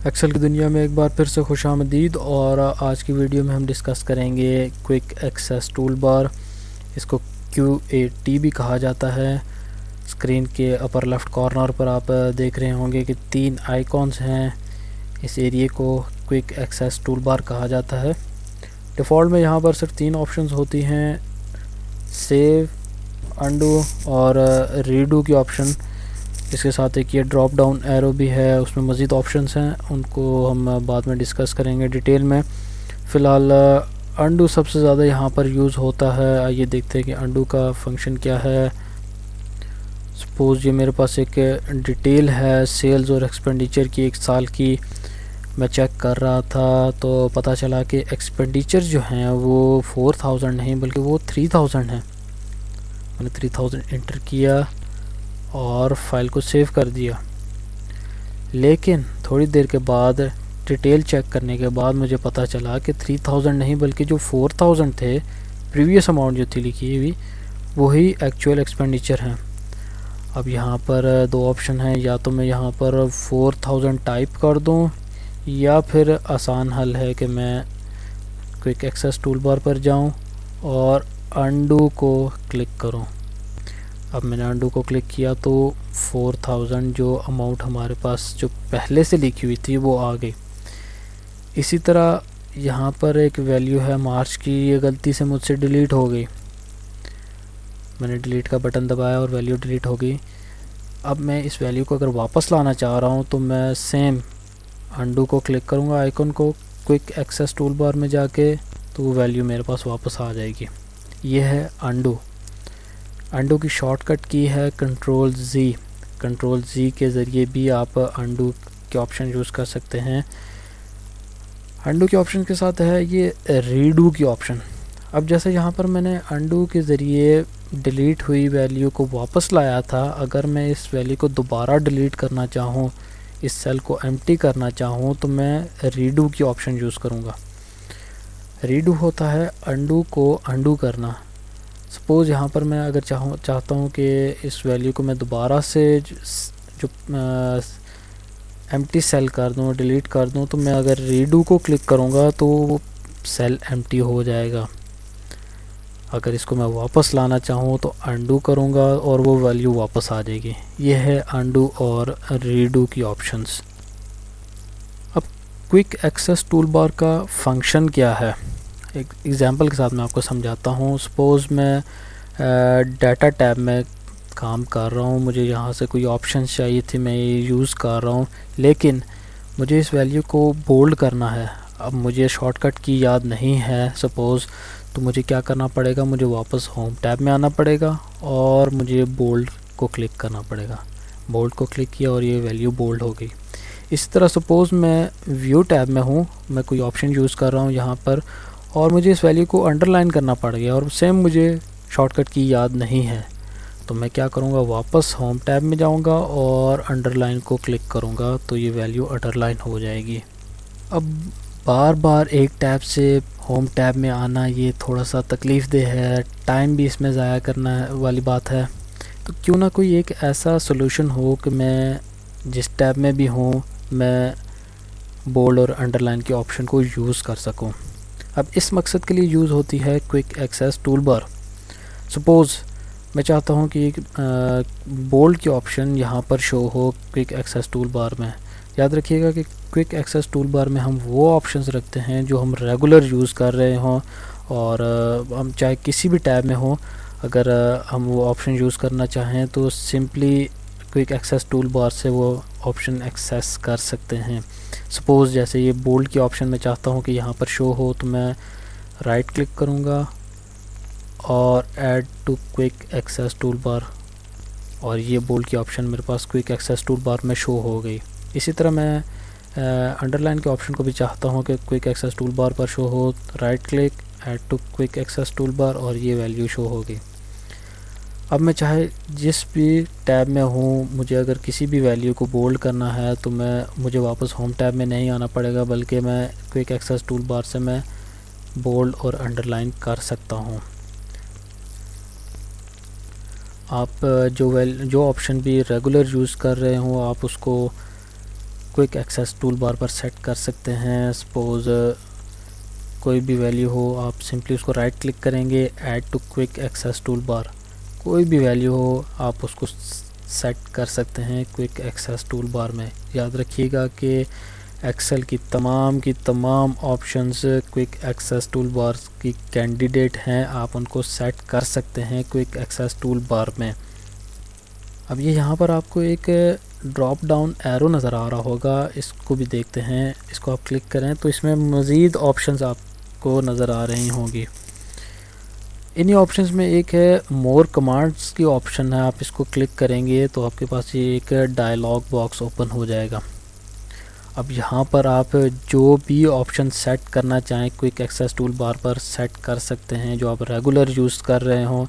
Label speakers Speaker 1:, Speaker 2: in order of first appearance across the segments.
Speaker 1: Excel की दुनिया में एक बार फिर से खुशामदीद। और आज की वीडियो में हम डिस्कस करेंगे क्विक एक्सेस टूल बार। इसको QAT भी कहा जाता है। स्क्रीन के अपर लेफ़्ट कॉर्नर पर आप देख रहे होंगे कि 3 आइकॉन्स हैं। इस एरिए को क्विक एक्सेस टूल बार कहा जाता है। डिफ़ॉल्ट में यहाँ पर सिर्फ 3 ऑप्शंस होती हैं, सेव, अंडू और रीडू की ऑप्शन। इसके साथ एक ये ड्रॉप डाउन एरो भी है, उसमें मज़ीद ऑप्शंस हैं, उनको हम बाद में डिस्कस करेंगे डिटेल में। फ़िलहाल अंडू सबसे ज़्यादा यहाँ पर यूज़ होता है। आइए देखते हैं कि अंडू का फंक्शन क्या है। सपोज़ ये मेरे पास एक डिटेल है सेल्स और एक्सपेंडिचर की 1 साल की। मैं चेक कर रहा था तो पता चला कि एक्सपेंडिचर जो हैं वो 4000 नहीं बल्कि वो 3000 है। मैंने 3000 इंटर किया और फाइल को सेव कर दिया। लेकिन थोड़ी देर के बाद डिटेल चेक करने के बाद मुझे पता चला कि 3000 नहीं बल्कि जो 4000 थे, प्रीवियस अमाउंट जो थी लिखी हुई, वही एक्चुअल एक्सपेंडिचर हैं। अब यहाँ पर 2 ऑप्शन हैं, या तो मैं यहाँ पर 4000 टाइप कर दूँ, या फिर आसान हल है कि मैं क्विक एक्सेस टूल बार पर जाऊँ और अंडू को क्लिक करूँ। अब मैंने अंडू को क्लिक किया तो 4000 जो अमाउंट हमारे पास जो पहले से लिखी हुई थी वो आ गई। इसी तरह यहाँ पर एक वैल्यू है मार्च की, ये गलती से मुझसे डिलीट हो गई। मैंने डिलीट का बटन दबाया और वैल्यू डिलीट हो गई। अब मैं इस वैल्यू को अगर वापस लाना चाह रहा हूँ तो मैं सेम अंडू को क्लिक करूँगा आइकन को क्विक एक्सेस टूल बार में जाके, तो वो वैल्यू मेरे पास वापस आ जाएगी। ये है अंडू। अंडू की शॉर्टकट की है कंट्रोल Z। कंट्रोल Z के ज़रिए भी आप अंडू के ऑप्शन यूज़ कर सकते हैं। अंडू के ऑप्शन के साथ है ये रीडू की ऑप्शन। अब जैसे यहाँ पर मैंने अंडू के ज़रिए डिलीट हुई वैल्यू को वापस लाया था, अगर मैं इस वैल्यू को दोबारा डिलीट करना चाहूँ, इस सेल को एम्प्टी करना चाहूँ, तो मैं रीडू की ऑप्शन यूज़ करूँगा। रीडू होता है अंडू को अंडू करना। सपोज़ यहाँ पर मैं अगर चाहता हूँ कि इस वैल्यू को मैं दोबारा से जो एम्प्टी सेल कर दूँ, डिलीट कर दूँ, तो मैं अगर रीडू को क्लिक करूँगा तो वो सेल एम्प्टी हो जाएगा। अगर इसको मैं वापस लाना चाहूँ तो अंडू करूँगा और वो वैल्यू वापस आ जाएगी। ये है अंडू और रीडू की ऑप्शंस। अब क्विक एक्सेस टूल बार का फंक्शन क्या है, एक एग्ज़ाम्पल के साथ मैं आपको समझाता हूँ। सपोज़ मैं डाटा टैब में काम कर रहा हूँ, मुझे यहाँ से कोई ऑप्शन चाहिए थी, मैं ये यूज़ कर रहा हूँ, लेकिन मुझे इस वैल्यू को बोल्ड करना है। अब मुझे शॉर्टकट की याद नहीं है सपोज़, तो मुझे क्या करना पड़ेगा, मुझे वापस होम टैब में आना पड़ेगा और मुझे बोल्ड को क्लिक करना पड़ेगा। बोल्ड को क्लिक किया और ये वैल्यू बोल्ड हो गई। इस तरह सपोज़ मैं व्यू टैब में हूँ, मैं कोई ऑप्शन यूज़ कर रहा हूँ यहाँ पर, और मुझे इस वैल्यू को अंडरलाइन करना पड़ गया और सेम मुझे शॉर्टकट की याद नहीं है, तो मैं क्या करूँगा, वापस होम टैब में जाऊँगा और अंडरलाइन को क्लिक करूँगा, तो ये वैल्यू अंडरलाइन हो जाएगी। अब बार बार एक टैब से होम टैब में आना ये थोड़ा सा तकलीफ़ देह है, टाइम भी इसमें ज़ाया करना वाली बात है। तो क्यों ना कोई एक ऐसा सोल्यूशन हो कि मैं जिस टैब में भी हूँ मैं बोल्ड और अंडरलाइन के ऑप्शन को यूज़ कर सकूँ। अब इस मकसद के लिए यूज़ होती है quick access tool bar. Suppose मैं चाहता हूँ कि एक बोल्ड की ऑप्शन यहाँ पर शो हो क्विक एक्सेस टूल बार में। याद रखिएगा कि क्विक एक्सेस टूल बार में हम वो ऑप्शंस रखते हैं जो हम रेगुलर यूज़ कर रहे हों, और हम चाहे किसी भी टैब में हो, अगर हम वो ऑप्शन यूज़ करना चाहें तो simply quick access tool bar से वो ऑप्शन एक्सेस कर सकते हैं। सपोज़ जैसे ये बोल्ड की ऑप्शन मैं चाहता हूँ कि यहाँ पर शो हो, तो मैं राइट क्लिक करूँगा और add to quick access tool bar, और ये बोल्ड की ऑप्शन मेरे पास क्विक एक्सेस टूल बार में शो हो गई। इसी तरह मैं अंडरलाइन के ऑप्शन को भी चाहता हूँ कि क्विक एक्सेस टूल बार पर शो हो, right click, add to quick access tool bar, और ये वैल्यू शो हो गई। अब मैं चाहे जिस भी टैब में हूँ, मुझे अगर किसी भी वैल्यू को बोल्ड करना है तो मुझे वापस होम टैब में नहीं आना पड़ेगा, बल्कि मैं क्विक एक्सेस टूल बार से मैं बोल्ड और अंडरलाइन कर सकता हूँ। आप जो ऑप्शन भी रेगुलर यूज़ कर रहे हो, आप उसको क्विक एक्सेस टूल बार पर सेट कर सकते हैं। सपोज़ कोई भी वैल्यू हो, आप सिंपली उसको राइट क्लिक करेंगे, add to quick access tool bar, कोई भी वैल्यू हो आप उसको सेट कर सकते हैं क्विक एक्सेस टूल बार में। याद रखिएगा कि एक्सेल की तमाम options quick access tool bar की कैंडिडेट हैं, आप उनको सेट कर सकते हैं क्विक एक्सेस टूल बार में। अब ये यहाँ पर आपको एक ड्रॉप डाउन एरो नज़र आ रहा होगा, इसको भी देखते हैं। इसको आप क्लिक करें तो इसमें मज़ीद ऑप्शंस आपको नज़र आ रही होंगी। इन्हीं ऑप्शंस में एक है मोर कमांड्स की ऑप्शन है, आप इसको क्लिक करेंगे तो आपके पास ये एक डायलॉग बॉक्स ओपन हो जाएगा। अब यहाँ पर आप जो भी ऑप्शन सेट करना चाहें क्विक एक्सेस टूल बार पर सेट कर सकते हैं, जो आप रेगुलर यूज़ कर रहे हों।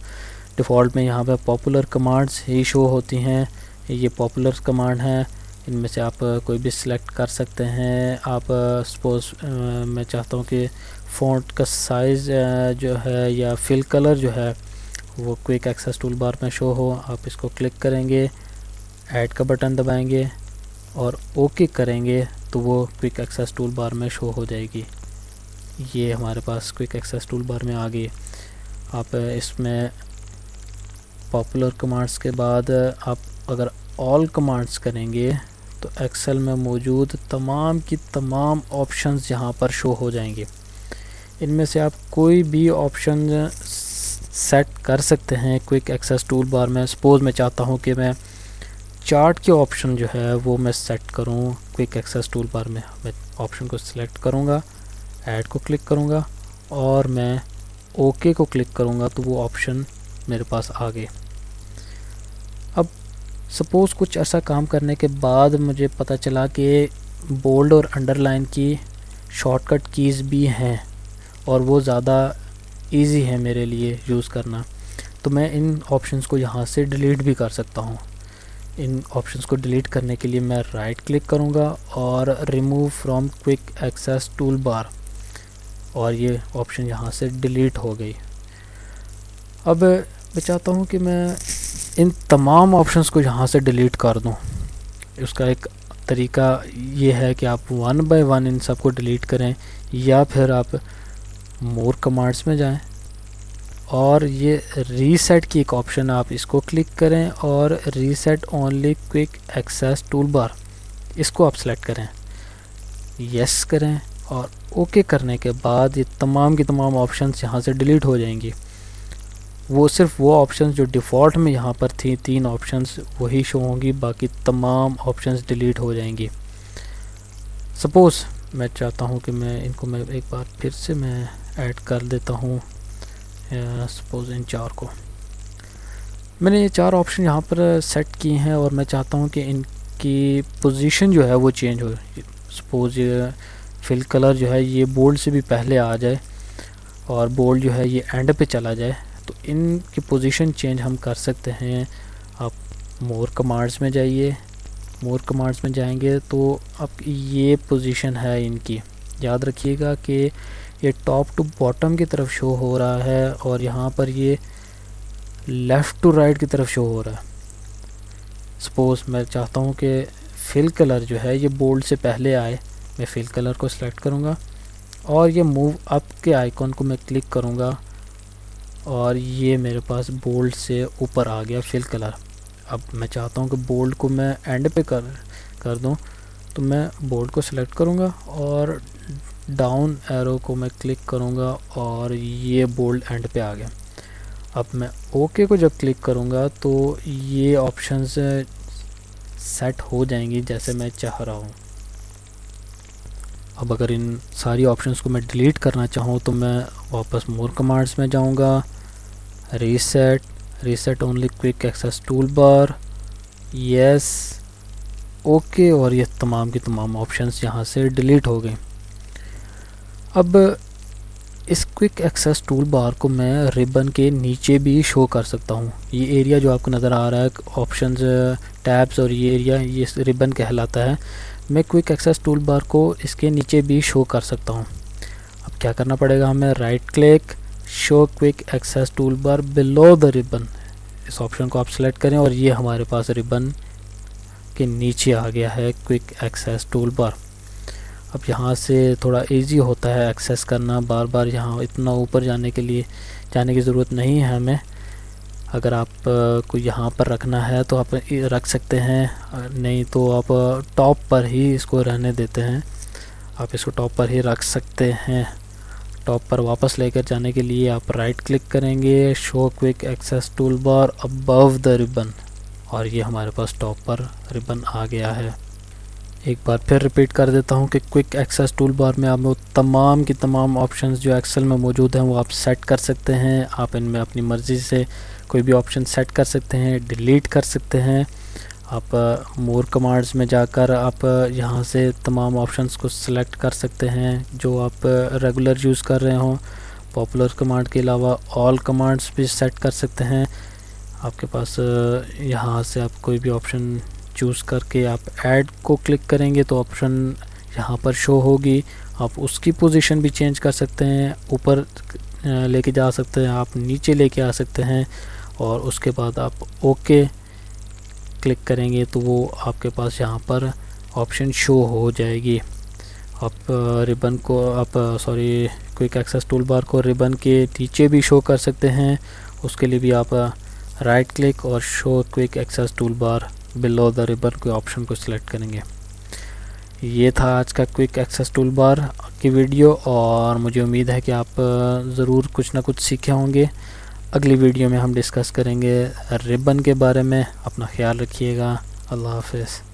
Speaker 1: डिफ़ॉल्ट में यहाँ पर पॉपुलर कमांड्स ही शो होती हैं, ये पॉपुलर कमांड हैं, इनमें से आप कोई भी सिलेक्ट कर सकते हैं। आप सपोज़ मैं चाहता हूँ कि फ़ॉन्ट का साइज़ जो है या फिल कलर जो है वो क्विक एक्सेस टूल बार में शो हो, आप इसको क्लिक करेंगे, ऐड का बटन दबाएंगे और ओके करेंगे तो वो क्विक एक्सेस टूल बार में शो हो जाएगी। ये हमारे पास क्विक एक्सेस टूल बार में आ गई। आप इसमें पॉपुलर कमांड्स के बाद आप अगर ऑल कमांड्स करेंगे तो एक्सेल में मौजूद तमाम की तमाम ऑप्शंस यहाँ पर शो हो जाएंगे। इनमें से आप कोई भी ऑप्शन सेट कर सकते हैं क्विक एक्सेस टूल बार में। सपोज़ मैं चाहता हूँ कि मैं चार्ट के ऑप्शन जो है वो मैं सेट करूँ क्विक एक्सेस टूल बार में। मैं ऑप्शन को सिलेक्ट करूँगा, ऐड को क्लिक करूँगा और मैं ओके को क्लिक करूँगा तो वो ऑप्शन मेरे पास आ गए। अब सपोज़ कुछ ऐसा काम करने के बाद मुझे पता चला कि बोल्ड और अंडरलाइन की शॉर्टकट कीज़ भी हैं और वो ज़्यादा इजी है मेरे लिए यूज़ करना, तो मैं इन ऑप्शंस को यहाँ से डिलीट भी कर सकता हूँ। इन ऑप्शंस को डिलीट करने के लिए मैं राइट क्लिक करूँगा और remove from quick access tool bar, और ये ऑप्शन यहाँ से डिलीट हो गई। अब मैं चाहता हूँ कि मैं इन तमाम ऑप्शंस को यहाँ से डिलीट कर दूँ। उसका एक तरीका ये है कि आप वन बाय वन इन सब को डिलीट करें, या फिर आप मोर कमांड्स में जाएं और ये रीसेट की एक ऑप्शन, आप इसको क्लिक करें और reset only quick access tool bar, इसको आप सेलेक्ट करें, यस करें और ओके करने के बाद ये तमाम की तमाम ऑप्शंस यहाँ से डिलीट हो जाएंगी। वो सिर्फ वो ऑप्शंस जो डिफ़ॉल्ट में यहाँ पर थी, 3 ऑप्शंस वही शो होंगी, बाकी तमाम ऑप्शंस डिलीट हो जाएंगी। सपोज़ मैं चाहता हूँ कि मैं इनको मैं एक बार फिर से मैं ऐड कर देता हूँ। सपोज़ इन 4 को मैंने ये 4 ऑप्शन यहाँ पर सेट किए हैं और मैं चाहता हूँ कि इनकी पोजीशन जो है वो चेंज हो। सपोज़ ये फिल कलर जो है ये बोल्ड से भी पहले आ जाए और बोल्ड जो है ये एंड पे चला जाए, तो इनकी पोजीशन चेंज हम कर सकते हैं। आप मोर कमांड्स में जाइए, मोर कमांड्स में जाएंगे तो अब ये पोजीशन है इनकी, याद रखिएगा कि ये टॉप टू बॉटम की तरफ शो हो रहा है और यहाँ पर ये लेफ़्ट टू राइट की तरफ शो हो रहा है। सपोज़ मैं चाहता हूँ कि फिल कलर जो है ये बोल्ड से पहले आए, मैं फिल कलर को सिलेक्ट करूँगा और ये मूव अप के आइकॉन को मैं क्लिक करूँगा और ये मेरे पास बोल्ड से ऊपर आ गया फिल कलर। अब मैं चाहता हूँ कि बोल्ड को मैं एंड पे कर दूँ, तो मैं बोल्ड को सिलेक्ट करूँगा और डाउन एरो को मैं क्लिक करूँगा और ये बोल्ड एंड पे आ गया। अब मैं ओके को जब क्लिक करूँगा तो ये ऑप्शंस सेट हो जाएंगी जैसे मैं चाह रहा हूँ। अब अगर इन सारी ऑप्शंस को मैं डिलीट करना चाहूँ तो मैं वापस मोर कमांड्स में जाऊँगा, reset only quick access tool bar, yes, okay, और ये तमाम की तमाम ऑप्शंस यहाँ से डिलीट हो गए। अब इस क्विक एक्सेस टूल बार को मैं रिबन के नीचे भी शो कर सकता हूँ। ये एरिया जो आपको नज़र आ रहा है ऑप्शंस, टैब्स और ये एरिया, ये रिबन कहलाता है। मैं क्विक एक्सेस टूल बार को इसके नीचे भी शो कर सकता हूँ। अब क्या करना पड़ेगा, हमें right click, show quick access tool bar below the ribbon, इस ऑप्शन को आप सेलेक्ट करें और ये हमारे पास रिबन के नीचे आ गया है क्विक एक्सेस टूल बार। अब यहाँ से थोड़ा इजी होता है एक्सेस करना, बार बार यहाँ इतना ऊपर जाने की ज़रूरत नहीं है हमें। अगर आप को यहाँ पर रखना है तो आप रख सकते हैं, नहीं तो आप टॉप पर ही इसको रहने देते हैं। आप इसको टॉप पर ही रख सकते हैं। टॉप पर वापस लेकर जाने के लिए आप राइट क्लिक करेंगे, show quick access tool bar above the ribbon, और ये हमारे पास टॉप पर रिबन आ गया है। एक बार फिर रिपीट कर देता हूँ कि क्विक एक्सेस टूल बार में आप तमाम की तमाम ऑप्शंस जो एक्सेल में मौजूद हैं वो आप सेट कर सकते हैं। आप इनमें अपनी मर्ज़ी से कोई भी ऑप्शन सेट कर सकते हैं, डिलीट कर सकते हैं। आप मोर कमांड्स में जाकर आप यहाँ से तमाम ऑप्शंस को सिलेक्ट कर सकते हैं जो आप रेगुलर यूज़ कर रहे हों। पॉपुलर कमांड के अलावा ऑल कमांड्स भी सेट कर सकते हैं। आपके पास यहाँ से आप कोई भी ऑप्शन चूज़ करके आप ऐड को क्लिक करेंगे तो ऑप्शन यहाँ पर शो होगी। आप उसकी पोजीशन भी चेंज कर सकते हैं, ऊपर लेके जा सकते हैं, आप नीचे लेके आ सकते हैं, और उसके बाद आप ओके क्लिक करेंगे तो वो आपके पास यहाँ पर ऑप्शन शो हो जाएगी। आप रिबन को क्विक एक्सेस टूल बार को रिबन के नीचे भी शो कर सकते हैं। उसके लिए भी आप राइट क्लिक और show quick access tool bar below the ribbon के ऑप्शन को सिलेक्ट करेंगे। ये था आज का क्विक एक्सेस टूल बार की वीडियो, और मुझे उम्मीद है कि आप ज़रूर कुछ ना कुछ सीखे होंगे। अगली वीडियो में हम डिस्कस करेंगे रिबन के बारे में। अपना ख्याल रखिएगा। अल्लाह हाफ़िज़।